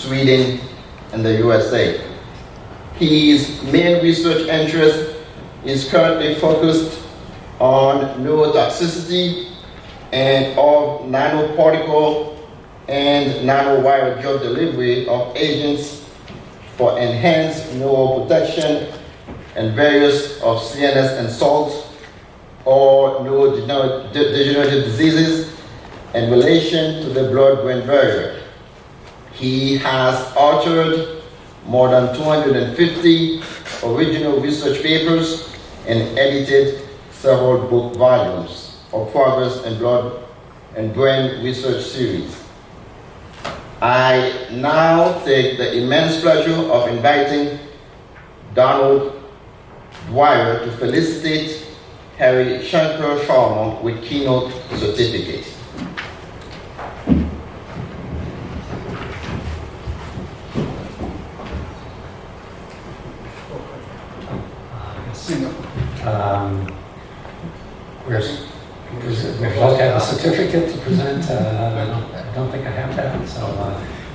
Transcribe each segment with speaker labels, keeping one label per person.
Speaker 1: Sweden, and the USA. His main research interest is currently focused on neurotoxicity and of nanoparticle and nanowire drug delivery of agents for enhanced neuroprotection and various of CNS insults or neurodegenerative diseases in relation to the blood-brain barrier. He has authored more than 250 original research papers and edited several book volumes of Progress in Blood and Brain Research series. I now take the immense pleasure of inviting Donald Dwyer to felicitate Harry Shankar Sharma with Keynote certificate.
Speaker 2: We're supposed to have a certificate to present. I don't think I have that. So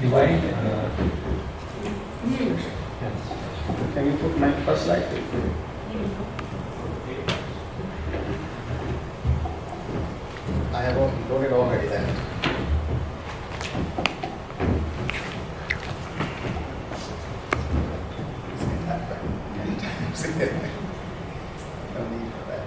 Speaker 2: anyway, yes.
Speaker 1: Can you put my first slide?
Speaker 3: I have wrote it already then. Many times. No need for that.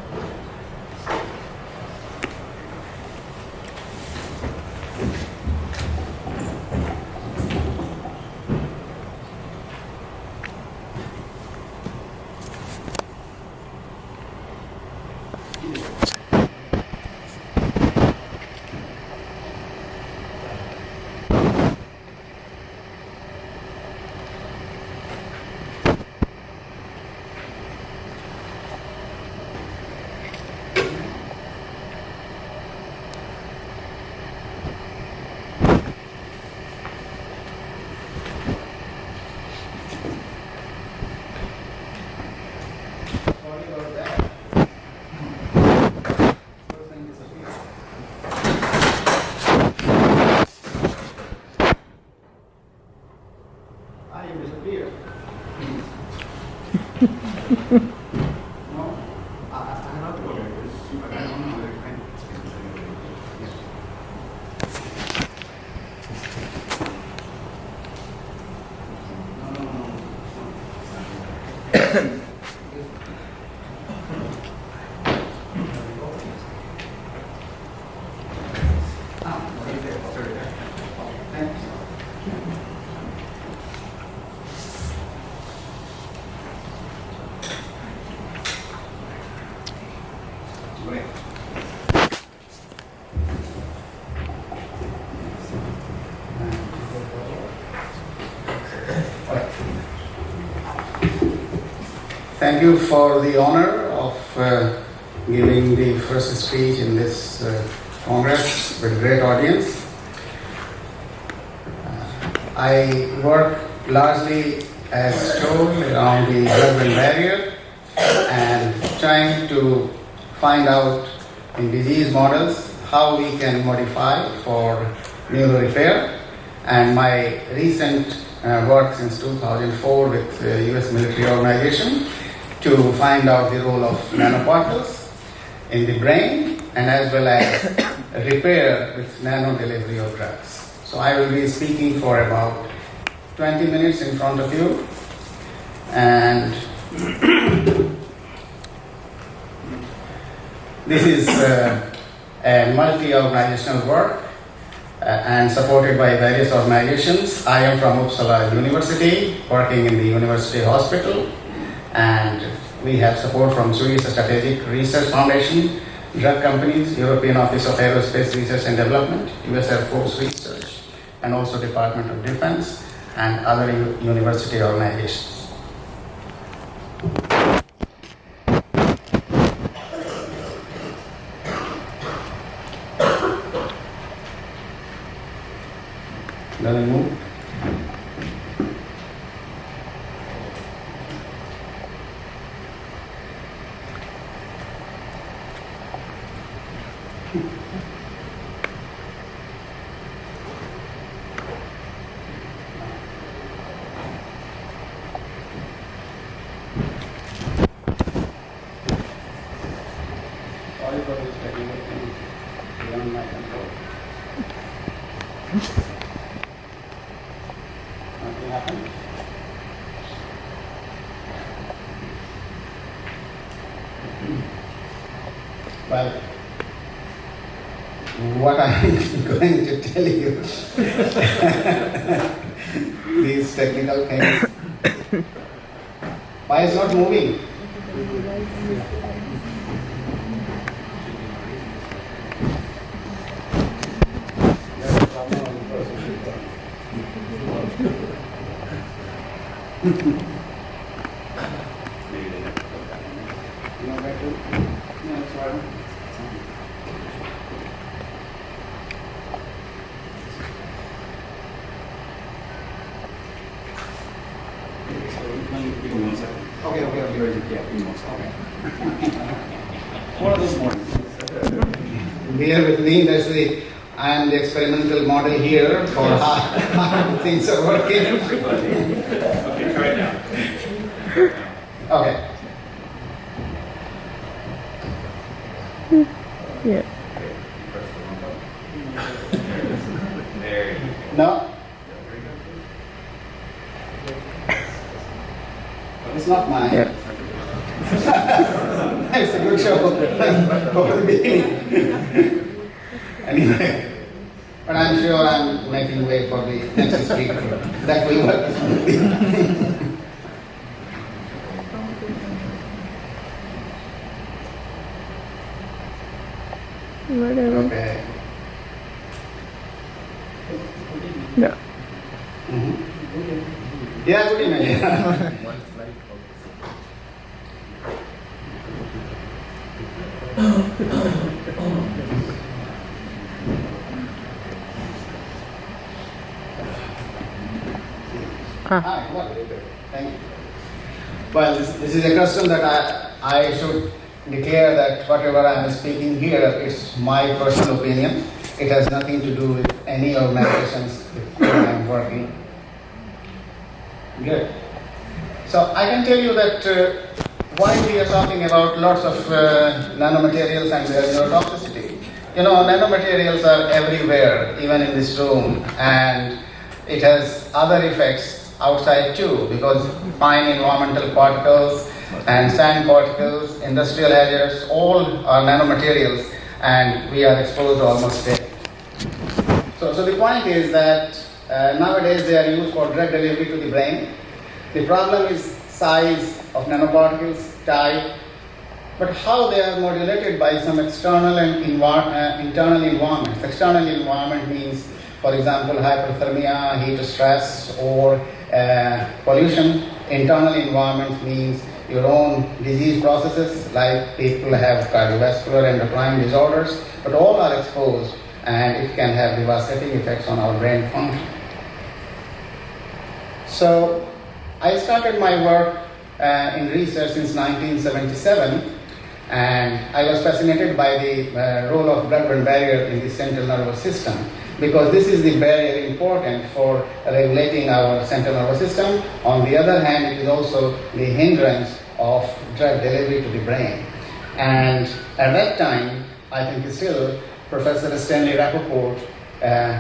Speaker 4: Thank you for the honor of giving the first speech in this Congress with a great audience. I work largely, as told, around the blood-brain barrier and trying to find out in disease models how we can modify for neuro repair. And my recent work since 2004 with the US military organization to find out the role of nanoparticles in the brain and as well as repair with nano delivery of drugs. So I will be speaking for about 20 minutes in front of you, and this is a multi-organizational work and supported by various organizations. I am from Uppsala University, working in the University Hospital, and we have support from Swedish Strategic Research Foundation, drug companies, European Office of Aerospace Research and Development, US Air Force Research, and also Department of Defense and other university organizations. Does it move? something happened. Well, what I'm going to tell you, these technical things. Why is not moving? Okay.
Speaker 3: One of those mornings.
Speaker 4: Bear with me, I am the experimental model here for how things are working.
Speaker 3: Okay, try it now.
Speaker 4: Okay.
Speaker 5: Yeah.
Speaker 3: There you go.
Speaker 4: No? It's not mine.
Speaker 5: Yeah.
Speaker 4: It's a good show for the beginning. Anyway, but I'm sure I'm making way for the next speaker. That will work smoothly.
Speaker 5: Whatever.
Speaker 4: Okay.
Speaker 5: No.
Speaker 4: Yeah, good image. Hi, what? Thank you. Well, this is a custom that I should declare that whatever I am speaking here is my personal opinion. It has nothing to do with any organizations with whom I am working. Good. So I can tell you that why we are talking about lots of nanomaterials and their neurotoxicity. You know, nanomaterials are everywhere, even in this room, and it has other effects outside too, because fine environmental particles and sand particles, industrial hazards, all are nanomaterials, and we are exposed almost daily. So the point is that nowadays they are used for drug delivery to the brain. The problem is size of nanoparticles, type, but how they are modulated by some external and internal environments. External environment means, for example, hyperthermia, heat stress, or pollution. Internal environment means your own disease processes, like people have cardiovascular endocrine disorders, but all are exposed, and it can have devastating effects on our brain function. So I started my work in research since 1977, and I was fascinated by the role of blood-brain barrier in the central nervous system, because this is the barrier important for regulating our central nervous system. On the other hand, it is also the hindrance of drug delivery to the brain. And at that time, I think still, Professor Stanley Rappaport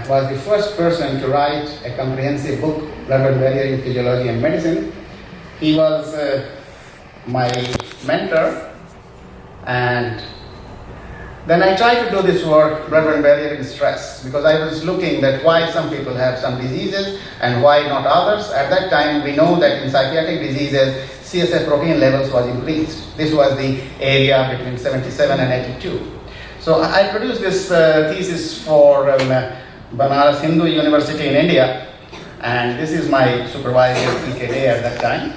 Speaker 4: was the first person to write a comprehensive book, Blood-brain barrier in Physiology and Medicine. He was my mentor, and then I tried to do this work, blood-brain barrier in stress, because I was looking at why some people have some diseases and why not others. At that time, we know that in psychiatric diseases, CSF protein levels was increased. This was the area between 77 and 82. So I produced this thesis for Banaras Hindu University in India, and this is my supervisor, PKD, at that time.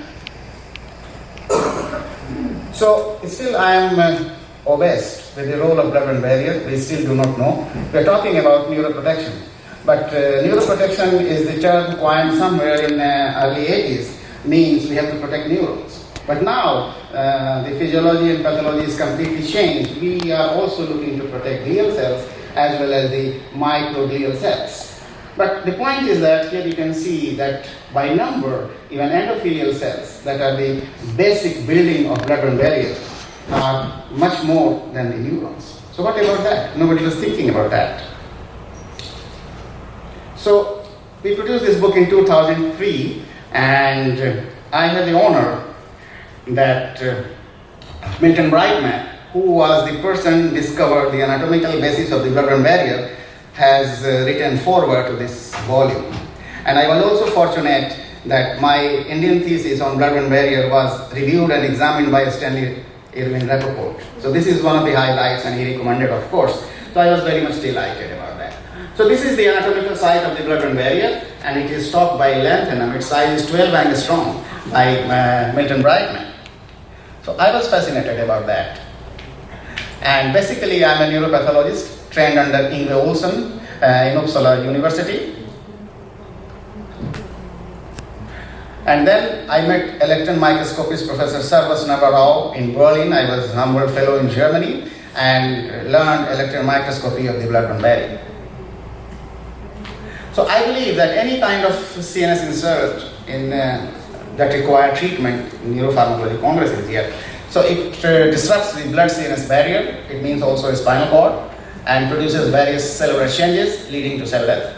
Speaker 4: So still I am obsessed with the role of blood-brain barrier. We still do not know. We are talking about neuroprotection, but neuroprotection is the term coined somewhere in early 80s, means we have to protect neurons. But now the physiology and pathology is completely changed. We are also looking to protect glial cells as well as the microglial cells. But the point is that here you can see that by number, even endothelial cells that are the basic building of blood-brain barrier are much more than the neurons. So what about that? Nobody was thinking about that. So we produced this book in 2003, And I had the honor that Milton Brightman, who was the person discovered the anatomical basis of the blood-brain barrier, has written foreword to this volume. And I was also fortunate that my Indian thesis on blood-brain barrier was reviewed and examined by Stanley Irwin Rappaport. So this is one of the highlights, and he recommended, of course. So I was very much delighted about that. So this is the anatomical site of the blood-brain barrier, and it is stopped by lanthanum. Its size is 12 angstrom by Milton Brightman. So I was fascinated about that. And basically, I'm a neuropathologist trained under Yngve Olsen in Uppsala University. And then I met electron microscopist Professor Sharma in Berlin. I was Humboldt Fellow in Germany and learned electron microscopy of the blood-brain barrier. So I believe that any kind of CNS insert that require treatment, Neuropharmacology Congress is here. So it disrupts the blood-CNS barrier. It means also a spinal cord and produces various cellular changes leading to cell death.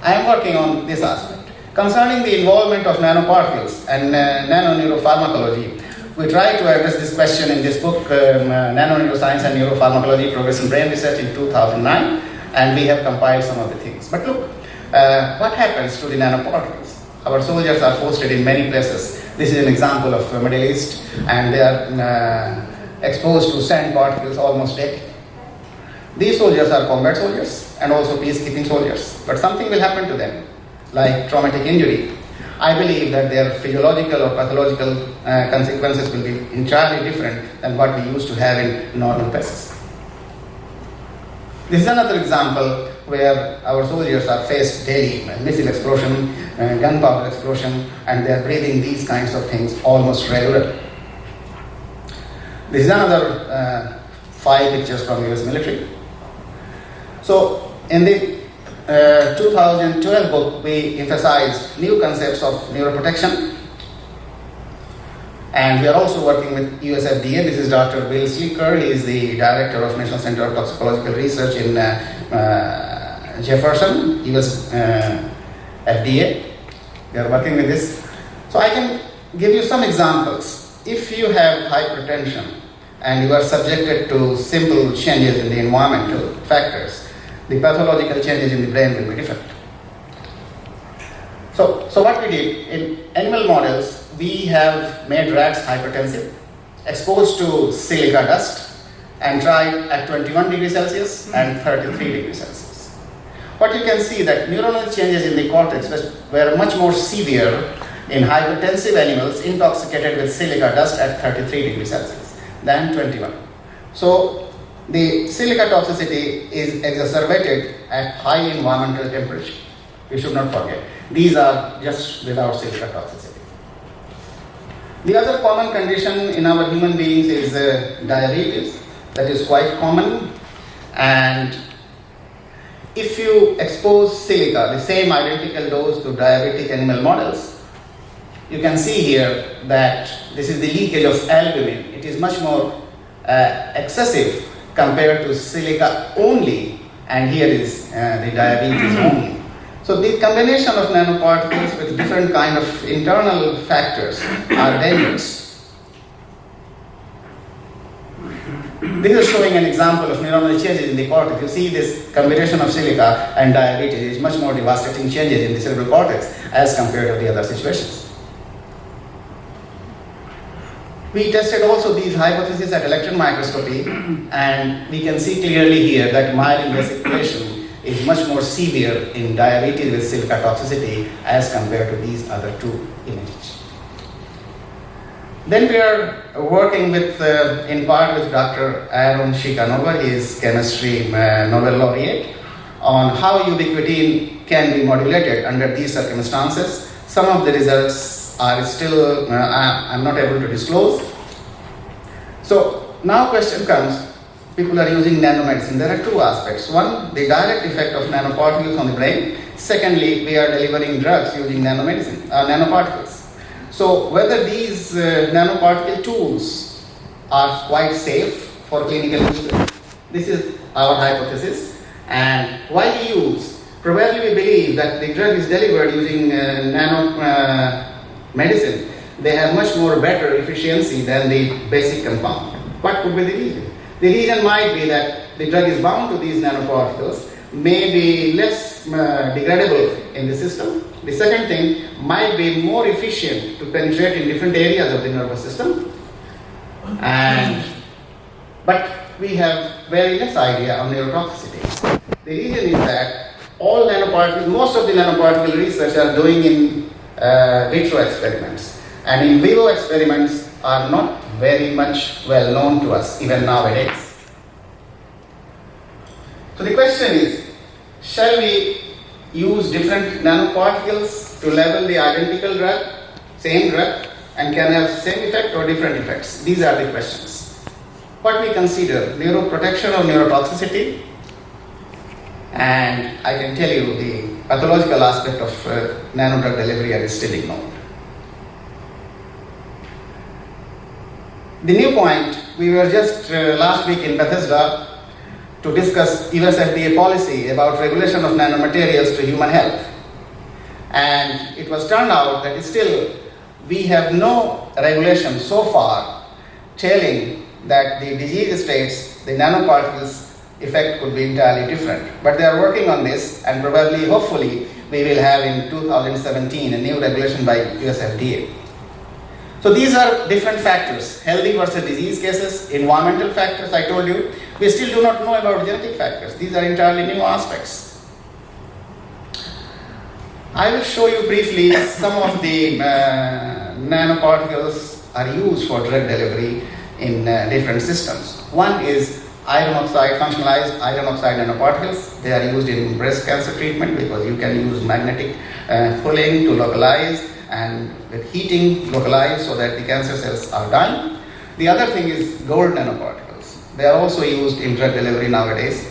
Speaker 4: I am working on this aspect. Concerning the involvement of nanoparticles and nano-neuropharmacology, we try to address this question in this book, Nano-Neuroscience and Neuropharmacology, Progress in Brain Research in 2009, and we have compiled some of the things. But look, what happens to the nanoparticles? Our soldiers are posted in many places. This is an example of Middle East, and they are exposed to sand particles almost daily. These soldiers are combat soldiers and also peacekeeping soldiers, but something will happen to them, like traumatic injury. I believe that their physiological or pathological consequences will be entirely different than what we used to have in normal pests. This is another example where our soldiers are faced daily, missile explosion, gunpowder explosion, and they are breathing these kinds of things almost regularly. This is another 5 pictures from US military. So in the 2012 book, we emphasized new concepts of neuroprotection, and we are also working with US FDA. This is Dr. Bill Slicker. He is the director of National Center of Toxicological Research in Jefferson, US FDA. We are working with this. So I can give you some examples. If you have hypertension and you are subjected to simple changes in the environmental factors, the pathological changes in the brain will be different. So what we did, in animal models, we have made rats hypertensive, exposed to silica dust, and tried at 21 degrees Celsius and 33 degrees Celsius. What you can see that neuronal changes in the cortex were much more severe in hypertensive animals intoxicated with silica dust at 33 degrees Celsius than 21. So the silica toxicity is exacerbated at high environmental temperature. You should not forget. These are just without silica toxicity. The other common condition in our human beings is diabetes. That is quite common. And if you expose silica, the same identical dose to diabetic animal models, you can see here that this is the leakage of albumin. It is much more excessive compared to silica only, and here is the diabetes only. So the combination of nanoparticles with different kind of internal factors are dangerous. This is showing an example of neuronal changes in the cortex. You see this combination of silica and diabetes is much more devastating changes in the cerebral cortex as compared to the other situations. We tested also these hypotheses at electron microscopy, and we can see clearly here that mild invasive ablation is much more severe in diabetes with silica toxicity as compared to these other two images. Then we are working with, in part with Dr. Aaron Shikanova, he is chemistry Nobel laureate, on how ubiquitin can be modulated under these circumstances. Some of the results are still, I'm not able to disclose. So now question comes, people are using nanomedicine. There are two aspects. One, the direct effect of nanoparticles on the brain. Secondly, we are delivering drugs using nanoparticles. So whether these nanoparticle tools are quite safe for clinical use, this is our hypothesis. And why we use probably we believe that the drug is delivered using nano medicine. They have much more better efficiency than the basic compound. What could be the reason? The reason might be that the drug is bound to these nanoparticles, may be less degradable in the system. The second thing might be more efficient to penetrate in different areas of the nervous system. But we have very less idea on neurotoxicity. The reason is that all nanoparticles, most of the nanoparticle research are doing in vitro experiments, and in vivo experiments are not very much well known to us even nowadays. So the question is, shall we use different nanoparticles to level the identical drug, same drug, and can have same effect or different effects? These are the questions. What we consider, neuroprotection or neurotoxicity, and I can tell you the pathological aspect of nanodrug delivery is still ignored. The new point, we were just last week in Bethesda to discuss US FDA policy about regulation of nanomaterials to human health. And it was turned out that still we have no regulation so far telling that the disease states, the nanoparticles effect could be entirely different. But they are working on this, and probably, hopefully, we will have in 2017 a new regulation by US FDA. So these are different factors, healthy versus disease cases, environmental factors, I told you. We still do not know about genetic factors. These are entirely new aspects. I will show you briefly some of the nanoparticles are used for drug delivery in different systems. One is iron oxide, functionalized iron oxide nanoparticles. They are used in breast cancer treatment because you can use magnetic pulling to localize and with heating localize so that the cancer cells are dying. The other thing is gold nanoparticles. They are also used in drug delivery nowadays.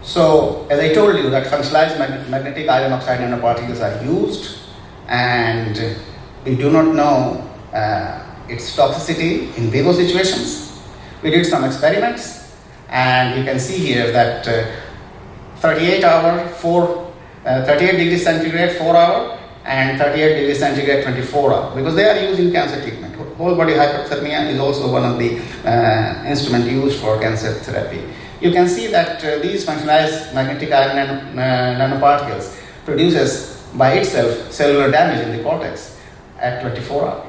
Speaker 4: So, as I told you, that functionalized magnetic iron oxide nanoparticles are used, and we do not know its toxicity in vivo situations. We did some experiments, and you can see here that 38 degrees centigrade 4 hour and 38 degrees centigrade 24 hour, because they are used in cancer treatment. Whole body hyperthermia is also one of the instruments used for cancer therapy. You can see that these functionalized magnetic iron nanoparticles produces by itself cellular damage in the cortex at 24 hours.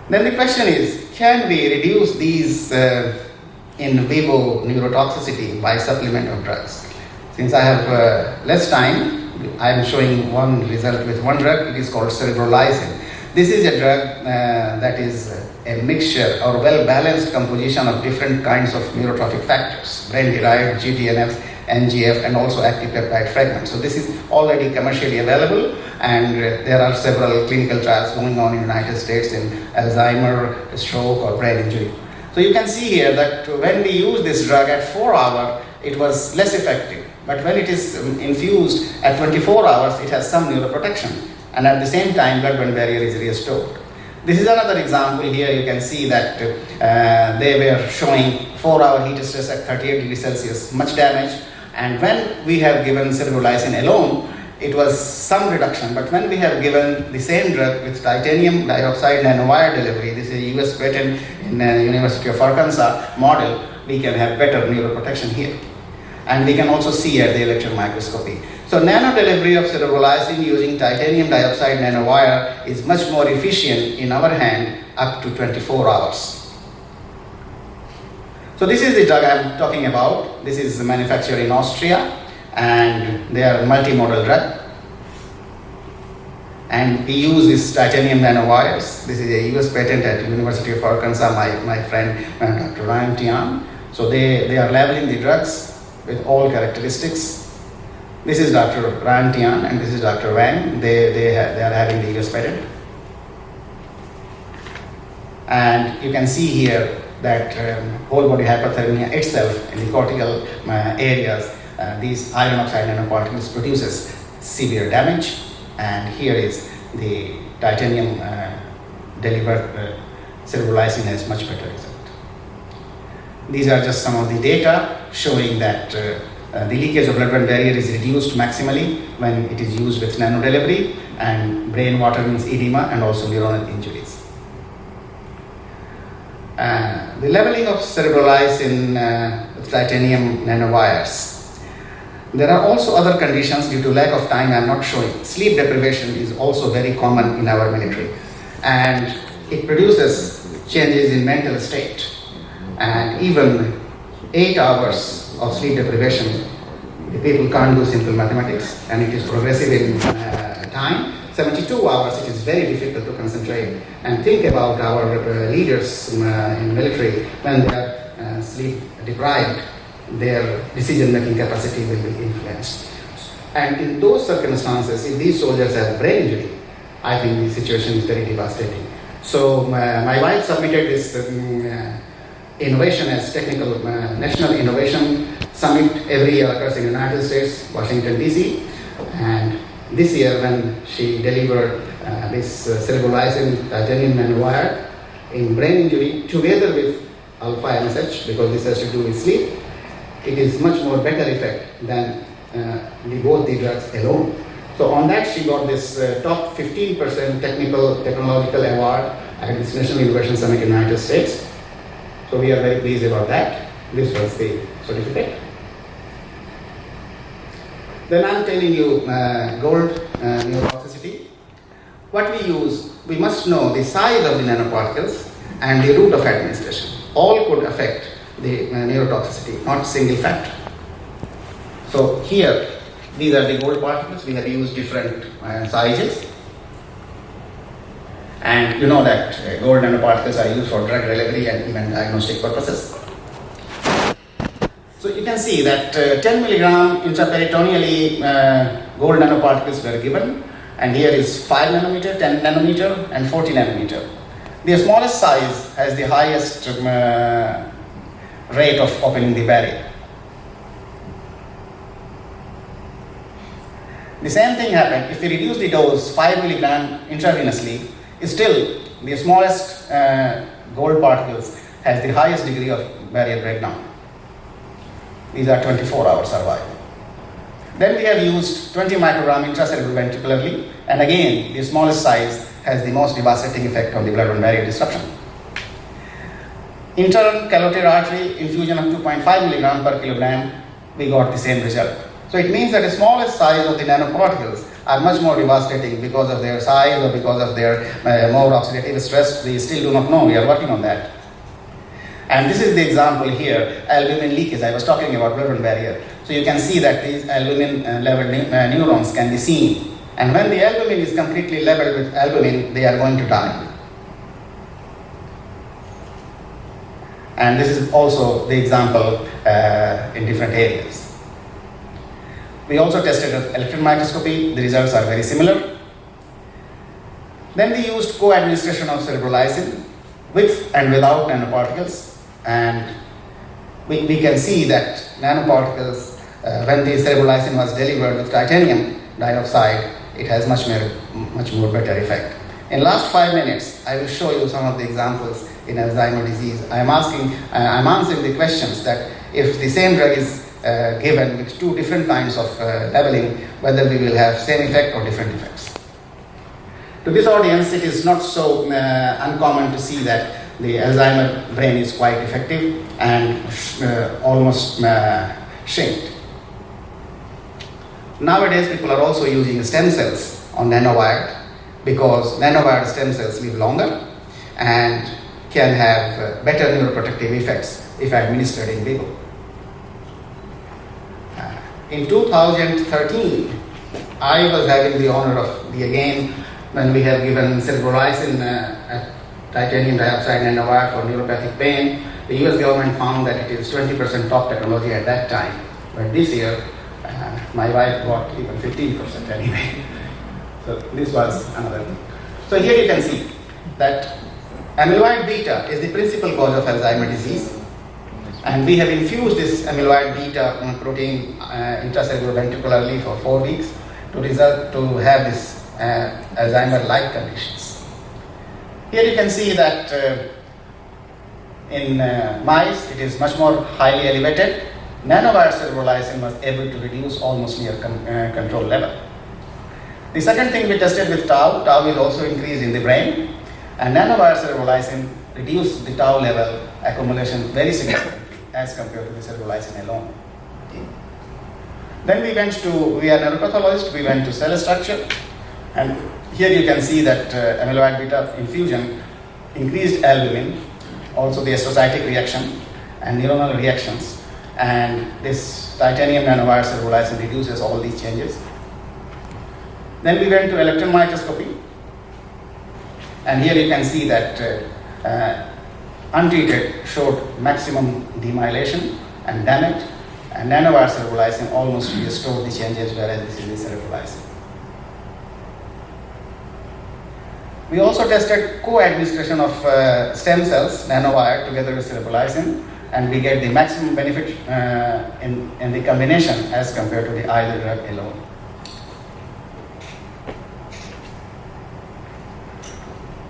Speaker 4: Then the question is, can we reduce these in vivo neurotoxicity by supplement of drugs? Since I have less time, I am showing one result with one drug. It is called cerebrolizin. This is a drug that is a mixture or well-balanced composition of different kinds of neurotrophic factors, brain-derived, GTNF, NGF, and also active peptide fragments. So this is already commercially available, and there are several clinical trials going on in the United States in Alzheimer, stroke, or brain injury. So you can see here that when we use this drug at 4 hours, it was less effective. But when it is infused at 24 hours, it has some neuroprotection. And at the same time, blood-brain barrier is restored. This is another example here. You can see that they were showing 4-hour heat stress at 38 degrees Celsius, much damage. And when we have given cerebrolizin alone, it was some reduction. But when we have given the same drug with titanium dioxide nanowire delivery, this is a US patent in University of Arkansas model, we can have better neuroprotection here. And we can also see at the electron microscopy. So nano delivery of cerebrolizin using titanium dioxide nanowire is much more efficient in our hand, up to 24 hours. So this is the drug I'm talking about. This is manufactured in Austria, and they are multimodal drug. And we use this titanium nanowires. This is a US patent at University of Arkansas, my friend Dr. Ryan Tian. So they are labeling the drugs with all characteristics. This is Dr. Ryan Tian and this is Dr. Wang. They are having the US patent. And you can see here that whole body hyperthermia itself in the cortical areas, these iron oxide nanoparticles produces severe damage. And here is the titanium delivered cerebrolizin has much better result. These are just some of the data showing that the leakage of blood-brain barrier is reduced maximally when it is used with nano delivery, and brain water means edema and also neuronal injuries. The leveling of cerebrolizin with titanium nanowires. There are also other conditions due to lack of time I am not showing. Sleep deprivation is also very common in our military, and it produces changes in mental state. And even 8 hours of sleep deprivation, the people can't do simple mathematics, and it is progressive in time. 72 hours, it is very difficult to concentrate. And think about our leaders in military, when they are sleep deprived, their decision-making capacity will be influenced. And in those circumstances, if these soldiers have brain injury, I think the situation is very devastating. So my wife submitted this innovation as technical National Innovation Summit. Every year occurs in the United States, Washington, D.C. And this year, when she delivered this cerebrolizin titanium nanowire in brain injury together with alpha MSH, because this has to do with sleep, it is much more better effect than both the drugs alone. So on that, she got this top 15% technological award at this National Innovation Summit in the United States. So we are very pleased about that. This was the certificate. Then I'm telling you gold neurotoxicity. What we use, we must know the size of the nanoparticles and the route of administration. All could affect the neurotoxicity, not single factor. So here, these are the gold particles. We have used different sizes. And you know that gold nanoparticles are used for drug delivery and even diagnostic purposes. So you can see that 10 milligram intraperitoneally gold nanoparticles were given, and here is 5 nanometer, 10 nanometer, and 40 nanometer. The smallest size has the highest rate of opening the barrier. The same thing happened if we reduce the dose 5 milligram intravenously. Still, the smallest gold particles has the highest degree of barrier breakdown. These are 24-hour survival. Then we have used 20 microgram intracerebroventricularly, and again, the smallest size has the most devastating effect on the blood-brain barrier disruption. Internal carotid artery infusion of 2.5 milligram per kilogram, we got the same result. So it means that the smallest size of the nanoparticles are much more devastating because of their size or because of their more oxidative stress. We still do not know. We are working on that. And this is the example here, albumin leakage. I was talking about blood-brain barrier. So you can see that these albumin level neurons can be seen. And when the albumin is completely leveled with albumin, they are going to die. And this is also the example in different areas. We also tested electron microscopy. The results are very similar. Then we used co-administration of cerebrolizin with and without nanoparticles. And we can see that nanoparticles, when the cerebrolizin was delivered with titanium dioxide, it has much more better effect. In last 5 minutes, I will show you some of the examples in Alzheimer's disease. I'm answering the questions that if the same drug is given with 2 different kinds of leveling, whether we will have same effect or different effects. To this audience, it is not so uncommon to see that the Alzheimer brain is quite effective and almost shrinked. Nowadays, people are also using stem cells on nanowired because nanowired stem cells live longer and can have better neuroprotective effects if administered in vivo. In 2013, I was having the honor of when we have given cerebrolizin titanium dioxide nanowire for neuropathic pain. The US government found that it is 20% top technology at that time. But this year, my wife got even 15% anyway. So this was another thing. So here you can see that amyloid beta is the principal cause of Alzheimer's disease. And we have infused this amyloid beta protein intracerebroventricularly for 4 weeks to have this Alzheimer-like conditions. Here you can see that in mice, it is much more highly elevated. Nanowire cerebrolysine was able to reduce almost near control level. The second thing we tested with tau, tau is also increased in the brain, and nanowire cerebrolysine reduced the tau level accumulation very significantly as compared to the cerebrolysine alone. Then we are neuropathologists, we went to cell structure, and here you can see that amyloid beta infusion increased albumin, also the astrocytic reaction and neuronal reactions, and this titanium nanowire cerebrolysine reduces all these changes. Then we went to electron microscopy, and here you can see that untreated showed maximum demyelation and damage, and nanowire cerebrolysine almost restored the changes, whereas this is the cerebrolysine. We also tested co-administration of stem cells, nanowire, together with cerebrolysine, and we get the maximum benefit in the combination as compared to the either drug alone.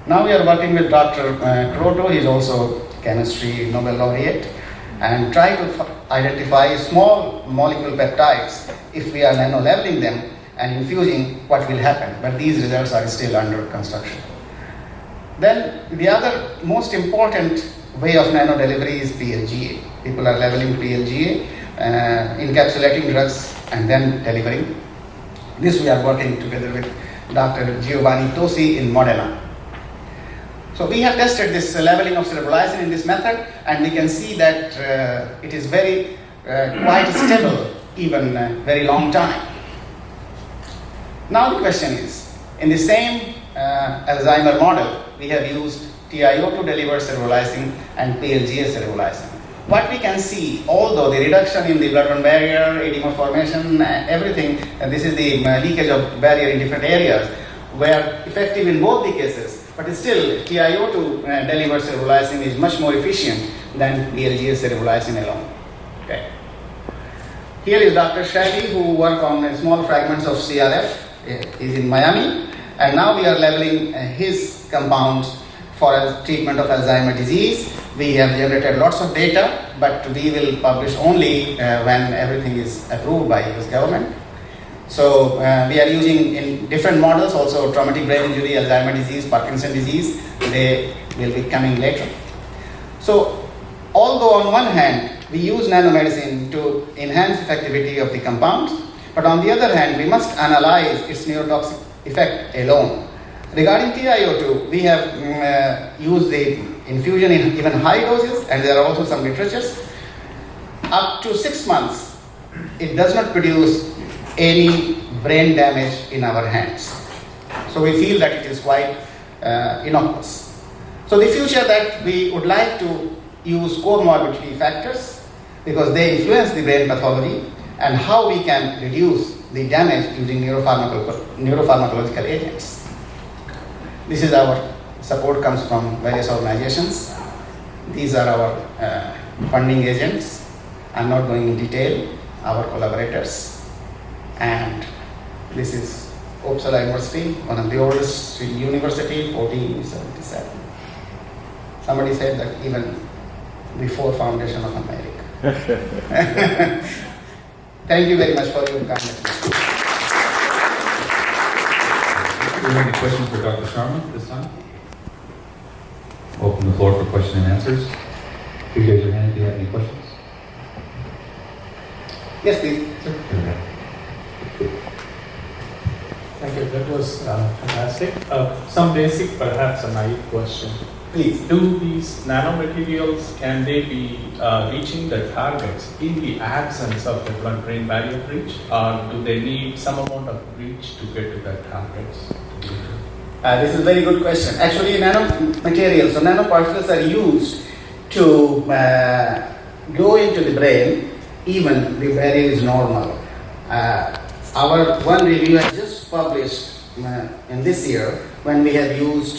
Speaker 4: Now we are working with Dr. Kroto, he is also chemistry Nobel laureate, and try to identify small molecule peptides. If we are nano-leveling them and infusing, what will happen? But these results are still under construction. Then the other most important way of nano delivery is PLGA. People are leveling PLGA, encapsulating drugs and then delivering. This we are working together with Dr. Giovanni Tosi in Modena. So we have tested this leveling of cerebrolysine in this method, and we can see that it is very quite stable, even very long time. Now the question is, in the same Alzheimer model, we have used TIO to deliver cerebrolysine and PLGA cerebrolysine. What we can see, although the reduction in the blood-brain barrier, edema formation, everything, and this is the leakage of barrier in different areas, were effective in both the cases, but still TIO to deliver cerebrolysine is much more efficient than PLGA cerebrolysine alone. Okay. Here is Dr. Shelley, who worked on small fragments of CRF. He is in Miami, and now we are leveling his compounds for treatment of Alzheimer's disease. We have generated lots of data, but we will publish only when everything is approved by US government. So we are using in different models, also traumatic brain injury, Alzheimer's disease, Parkinson's disease. They will be coming later. So although on one hand we use nanomedicine to enhance effectivity of the compounds, but on the other hand we must analyze its neurotoxic effect alone. Regarding TiO2, we have used the infusion in even high doses, and there are also some literatures. Up to 6 months, it does not produce any brain damage in our hands. So we feel that it is quite innocuous. So the future that we would like to use comorbidity factors, because they influence the brain pathology, and how we can reduce the damage using neuropharmacological agents. This is our support comes from various organizations. These are our funding agents. I'm not going in detail, our collaborators. And this is Uppsala University, one of the oldest university, 1477. Somebody said that even before foundation of America. Thank you very much for your kindness.
Speaker 6: Do you have any questions for Dr. Sharma this time? Open the floor for question and answers. Please raise your hand if you have any questions.
Speaker 4: Yes, please.
Speaker 5: Thank you. That was fantastic. Some basic, perhaps a naive question.
Speaker 4: Please.
Speaker 5: Do these nanomaterials, can they be reaching the targets in the absence of the blood-brain barrier breach, or do they need some amount of breach to get to the targets?
Speaker 4: This is a very good question. Actually, nanomaterials, so nanoparticles are used to go into the brain even the barrier is normal. Our one review has just published in this year when we have used